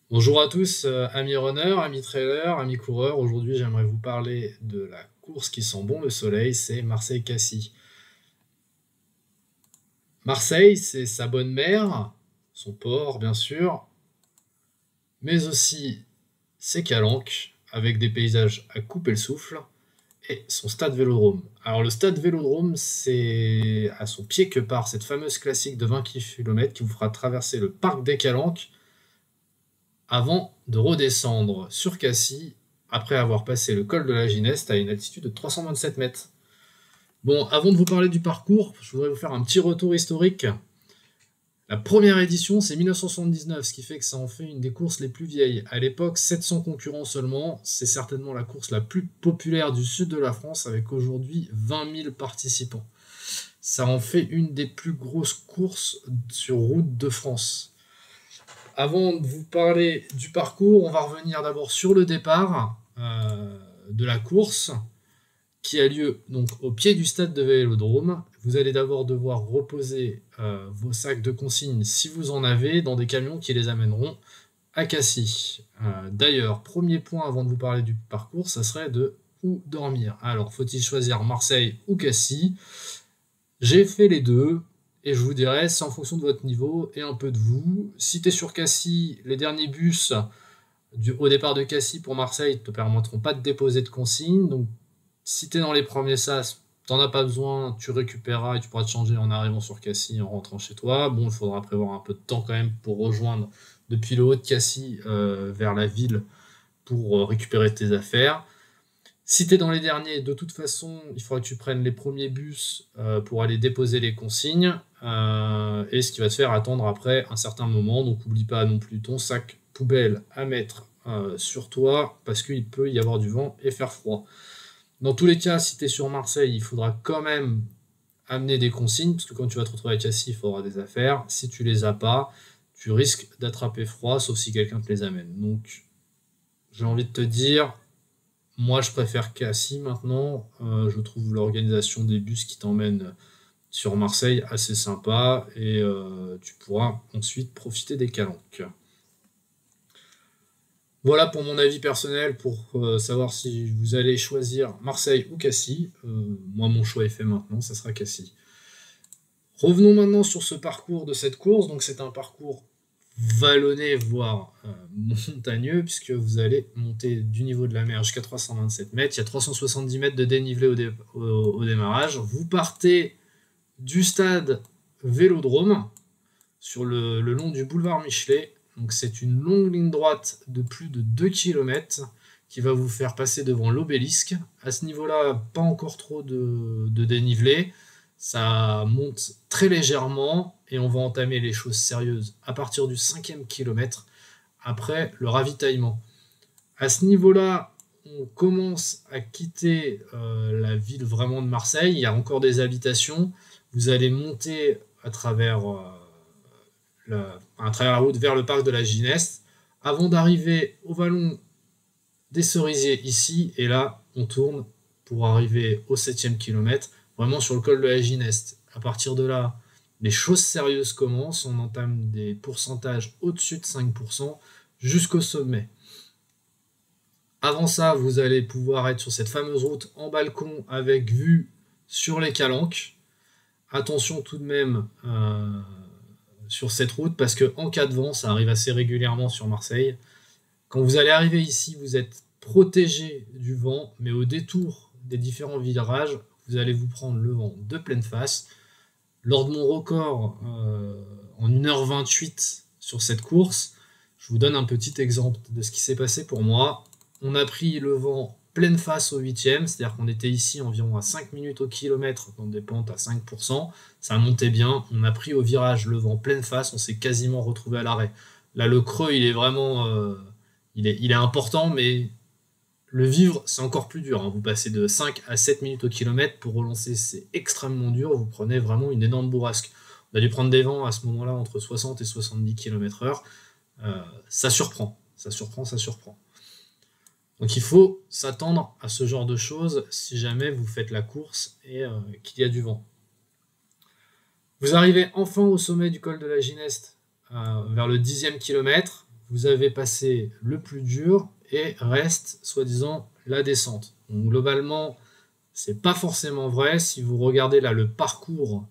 Bonjour à tous, amis runners, amis trailers, amis coureurs. Aujourd'hui, j'aimerais vous parler de la course qui sent bon le soleil, c'est Marseille-Cassis. Marseille, c'est sa bonne mer, son port bien sûr, mais aussi ses calanques, avec des paysages à couper le souffle, et son stade Vélodrome. Alors le stade Vélodrome, c'est à son pied que part cette fameuse classique de 20 km qui vous fera traverser le parc des Calanques avant de redescendre sur Cassis après avoir passé le col de la Gineste à une altitude de 327 mètres. Bon, avant de vous parler du parcours, je voudrais vous faire un petit retour historique. La première édition, c'est 1979, ce qui fait que ça en fait une des courses les plus vieilles. À l'époque, 700 concurrents seulement. C'est certainement la course la plus populaire du sud de la France, avec aujourd'hui 20 000 participants. Ça en fait une des plus grosses courses sur route de France. Avant de vous parler du parcours, on va revenir d'abord sur le départ de la course qui a lieu donc au pied du stade de Vélodrome. Vous allez d'abord devoir reposer vos sacs de consignes si vous en avez dans des camions qui les amèneront à Cassis. D'ailleurs, premier point avant de vous parler du parcours, ça serait de où dormir. Alors, faut-il choisir Marseille ou Cassis? J'ai fait les deux. Et je vous dirai, c'est en fonction de votre niveau et un peu de vous. Si tu es sur Cassis, les derniers bus au départ de Cassis pour Marseille ne te permettront pas de déposer de consignes. Donc, si tu es dans les premiers sas, t'en as pas besoin, tu récupéreras et tu pourras te changer en arrivant sur Cassis, en rentrant chez toi. Bon, il faudra prévoir un peu de temps quand même pour rejoindre depuis le haut de Cassis vers la ville pour récupérer tes affaires. Si tu es dans les derniers, de toute façon, il faudra que tu prennes les premiers bus pour aller déposer les consignes, et ce qui va te faire attendre après un certain moment. Donc n'oublie pas non plus ton sac poubelle à mettre sur toi, parce qu'il peut y avoir du vent et faire froid. Dans tous les cas, si tu es sur Marseille, il faudra quand même amener des consignes, parce que quand tu vas te retrouver à Cassis, il faudra des affaires. Si tu les as pas, tu risques d'attraper froid, sauf si quelqu'un te les amène. Donc j'ai envie de te dire, moi, je préfère Cassis maintenant. Je trouve l'organisation des bus qui t'emmènent sur Marseille assez sympa et tu pourras ensuite profiter des calanques. Voilà pour mon avis personnel pour savoir si vous allez choisir Marseille ou Cassis. Moi, mon choix est fait maintenant, ça sera Cassis. Revenons maintenant sur ce parcours de cette course. Donc, c'est un parcours vallonné, voire montagneux, puisque vous allez monter du niveau de la mer jusqu'à 327 mètres. Il y a 370 mètres de dénivelé au démarrage. Vous partez du stade Vélodrome sur le long du boulevard Michelet. Donc c'est une longue ligne droite de plus de 2 km qui va vous faire passer devant l'obélisque. À ce niveau-là, pas encore trop de dénivelé. Ça monte très légèrement et on va entamer les choses sérieuses à partir du 5e kilomètre après le ravitaillement. À ce niveau-là, on commence à quitter la ville vraiment de Marseille. Il y a encore des habitations. Vous allez monter à travers la route vers le parc de la Gineste avant d'arriver au vallon des Cerisiers ici. Et là, on tourne pour arriver au 7e kilomètre, vraiment sur le col de la Gineste. À partir de là, les choses sérieuses commencent. On entame des pourcentages au-dessus de 5% jusqu'au sommet. Avant ça, vous allez pouvoir être sur cette fameuse route en balcon avec vue sur les Calanques. Attention tout de même sur cette route parce qu'en cas de vent, ça arrive assez régulièrement sur Marseille. Quand vous allez arriver ici, vous êtes protégé du vent, mais au détour des différents virages, vous allez vous prendre le vent de pleine face. Lors de mon record en 1h28 sur cette course, je vous donne un petit exemple de ce qui s'est passé pour moi. On a pris le vent pleine face au 8e, c'est-à-dire qu'on était ici environ à 5 minutes au kilomètre dans des pentes à 5%, ça montait bien, on a pris au virage le vent pleine face, on s'est quasiment retrouvé à l'arrêt. Là le creux il est vraiment il est important, mais le vivre c'est encore plus dur, hein. Vous passez de 5 à 7 minutes au kilomètre, pour relancer c'est extrêmement dur, vous prenez vraiment une énorme bourrasque. On a dû prendre des vents à ce moment-là entre 60 et 70 km/h, ça surprend, ça surprend, ça surprend. Donc il faut s'attendre à ce genre de choses si jamais vous faites la course et qu'il y a du vent. Vous arrivez enfin au sommet du col de la Gineste vers le 10e kilomètre. vous avez passé le plus dur et reste, soi-disant, la descente. Donc, globalement, c'est pas forcément vrai. Si vous regardez là le parcours,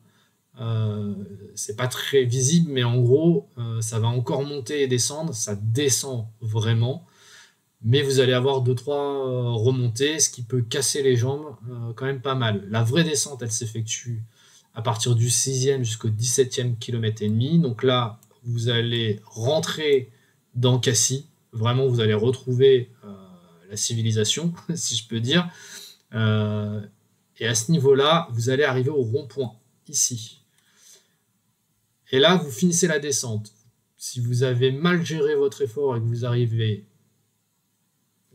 c'est pas très visible, mais en gros, ça va encore monter et descendre. Ça descend vraiment. Mais vous allez avoir 2-3 remontées, ce qui peut casser les jambes quand même pas mal. La vraie descente, elle s'effectue à partir du 6e jusqu'au 17e kilomètre et demi. Donc là, vous allez rentrer dans Cassis. Vraiment, vous allez retrouver la civilisation, si je peux dire. Et à ce niveau-là, vous allez arriver au rond-point, ici. Et là, vous finissez la descente. Si vous avez mal géré votre effort et que vous arrivez,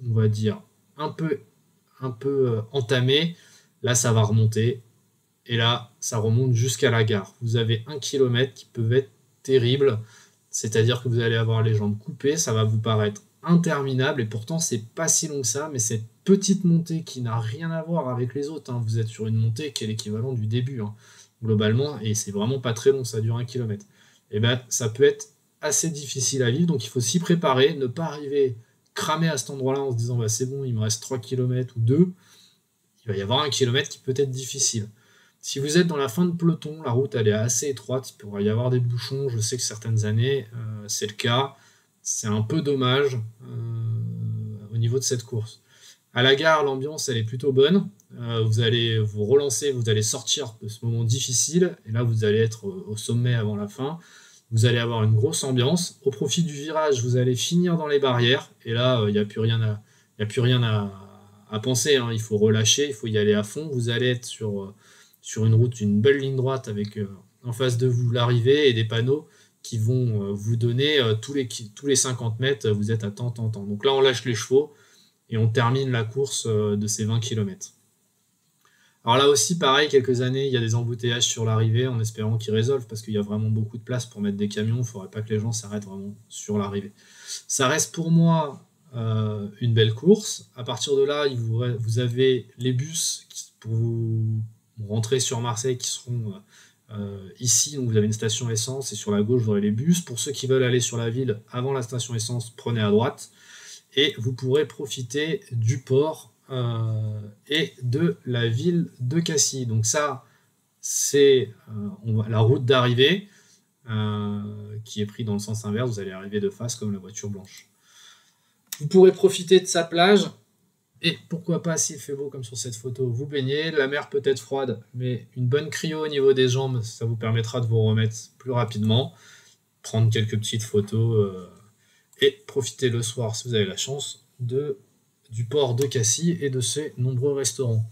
on va dire, un peu entamé, là, ça va remonter. Et là, ça remonte jusqu'à la gare. Vous avez 1 kilomètre qui peut être terrible. C'est-à-dire que vous allez avoir les jambes coupées, ça va vous paraître interminable. Et pourtant, c'est pas si long que ça. Mais cette petite montée qui n'a rien à voir avec les autres, hein, vous êtes sur une montée qui est l'équivalent du début, hein, globalement. Et c'est vraiment pas très long, ça dure 1 kilomètre. Et ben, ça peut être assez difficile à vivre. Donc, il faut s'y préparer, ne pas arriver cramé à cet endroit-là en se disant bah, c'est bon, il me reste 3 km ou 2. Il va y avoir 1 kilomètre qui peut être difficile. Si vous êtes dans la fin de peloton, la route elle est assez étroite, il pourrait y avoir des bouchons, je sais que certaines années c'est le cas, c'est un peu dommage au niveau de cette course. À la gare, l'ambiance elle est plutôt bonne, vous allez vous relancer, vous allez sortir de ce moment difficile, et là vous allez être au sommet avant la fin, vous allez avoir une grosse ambiance. Au profit du virage, vous allez finir dans les barrières, et là il n'y a plus rien à penser, hein. Il faut relâcher, il faut y aller à fond, vous allez être sur une route, une belle ligne droite avec en face de vous l'arrivée et des panneaux qui vont vous donner tous les 50 mètres, vous êtes à tant. Donc là, on lâche les chevaux et on termine la course de ces 20 km. Alors là aussi, pareil, quelques années, il y a des embouteillages sur l'arrivée en espérant qu'ils résolvent parce qu'il y a vraiment beaucoup de place pour mettre des camions. Il ne faudrait pas que les gens s'arrêtent vraiment sur l'arrivée. Ça reste pour moi une belle course. À partir de là, vous avez les bus pour vous rentrer sur Marseille qui seront ici, donc vous avez une station essence et sur la gauche vous aurez les bus. Pour ceux qui veulent aller sur la ville avant la station essence, prenez à droite et vous pourrez profiter du port et de la ville de Cassis. Donc ça c'est la route d'arrivée qui est prise dans le sens inverse, vous allez arriver de face comme la voiture blanche. Vous pourrez profiter de sa plage. Et pourquoi pas, s'il fait beau comme sur cette photo, vous baignez. La mer peut être froide, mais une bonne cryo au niveau des jambes, ça vous permettra de vous remettre plus rapidement. Prendre quelques petites photos et profiter le soir, si vous avez la chance, du port de Cassis et de ses nombreux restaurants.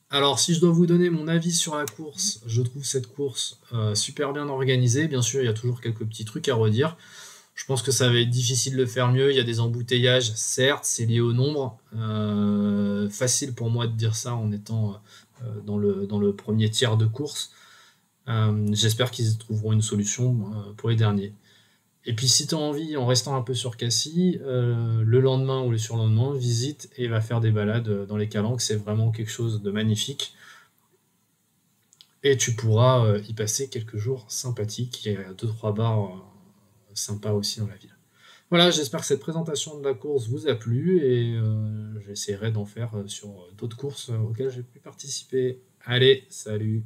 Alors, si je dois vous donner mon avis sur la course, je trouve cette course super bien organisée. Bien sûr, il y a toujours quelques petits trucs à redire. Je pense que ça va être difficile de le faire mieux. Il y a des embouteillages, certes, c'est lié au nombre. Facile pour moi de dire ça en étant dans le premier tiers de course. J'espère qu'ils trouveront une solution pour les derniers. Et puis si tu as envie, en restant un peu sur Cassis, le lendemain ou le surlendemain, visite et va faire des balades dans les calanques. C'est vraiment quelque chose de magnifique. Et tu pourras y passer quelques jours sympathiques. Il y a 2-3 bars sympa aussi dans la ville. Voilà, j'espère que cette présentation de la course vous a plu et j'essaierai d'en faire sur d'autres courses auxquelles j'ai pu participer. Allez, salut!